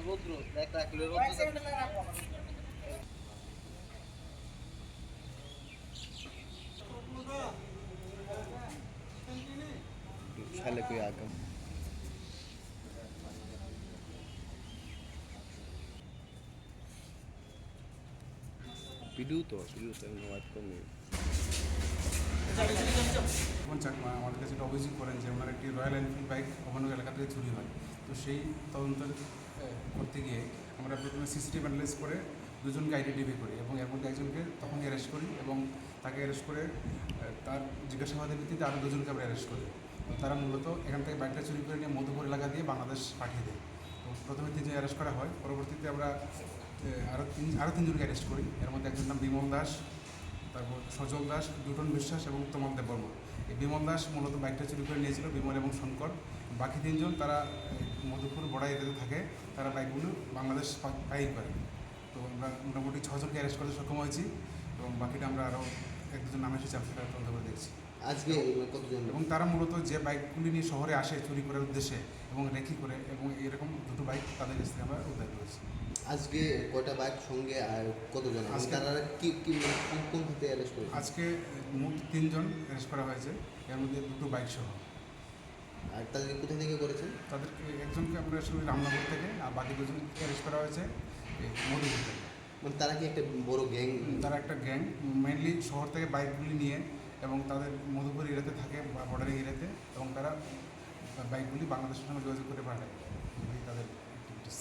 রৌদ্র দেখ রাখলে রৌদ্র साले कोई आगम ভিডিও তো অনুবাদ করবে। সুমন চাকমা আমাদের কাছে একটা অভিযোগ করেন যে ওনার একটি রয়্যাল এনফিল্ড বাইক অন্য এলাকা থেকে চুরি হয়। তো সেই তদন্ত করতে গিয়ে আমরা প্রথমে সিসিটিভি অ্যানালাইজ করে দুজনকে আইডেন্টিফাই করি এবং এর মধ্যে একজনকে তখন অ্যারেস্ট করি এবং তাকে অ্যারেস্ট করে তার জিজ্ঞাসাবাদের ভিত্তিতে আরও দুজনকে আমরা অ্যারেস্ট করি। তো তারা মূলত এখান থেকে বাইকটা চুরি করে নিয়ে মধুপুর এলাকা দিয়ে বাংলাদেশ পাঠিয়ে দেয়। তো প্রথমে তিনজন অ্যারেস্ট করা হয়, পরবর্তীতে আমরা আরও তিনজনকে অ্যারেস্ট করি। এর মধ্যে একজন নাম বিমল দাস, তারপর সজল দাস, দুটন বিশ্বাস এবং তমাল দেব বর্মা। এই বিমল দাস মূলত বাইকটা চুরি করে নিয়েছিল, বিমল এবং শঙ্কর। বাকি তিনজন তারা মধুপুর বড়া এরিয়াতে থাকে, তারা বাইকগুলো বাংলাদেশ পাইল করে। তো আমরা মোটামুটি 6 জনকে অ্যারেস্ট করতে সক্ষম হয়েছি এবং বাকিটা আমরা আরও এক দুজন নাম এসেছে সেটা তদন্ত করে দেখছি আজকে কতজন এবং তারা মূলত যে বাইকগুলি নিয়ে শহরে আসে চুরি করার উদ্দেশ্যে এবং রেকি করে এবং এরকম দুটো বাইক তাদের কাছ থেকে আমরা উদ্ধার করেছি। আজকে কয়টা বাইক সঙ্গে আর কতজন আজকে তারা কি কি কোন থেকে অ্যারেস্ট করেছে? আজকে মোট 3 জন অ্যারেস্ট করা হয়েছে, এর মধ্যে দুটো বাইক সহ। আর তাদেরকে কোথা থেকে করেছেন? তাদেরকে একজনকে আমরা শুনি রামনগর থেকে, আর বাকি দুজনকে অ্যারেস্ট করা হয়েছে মধুপুর থেকে। মানে তারা কি একটা বড় গ্যাং? তারা একটা গ্যাং, মেনলি শহর থেকে বাইকগুলি নিয়ে এবং তাদের মধুপুর এরিয়াতে থাকে বা বর্ডার এরিয়াতে, এবং তারা বাইকগুলি বাংলাদেশের সঙ্গে যোগাযোগ করে পাঠায়, তাদের অ্যাক্টিভিটিস।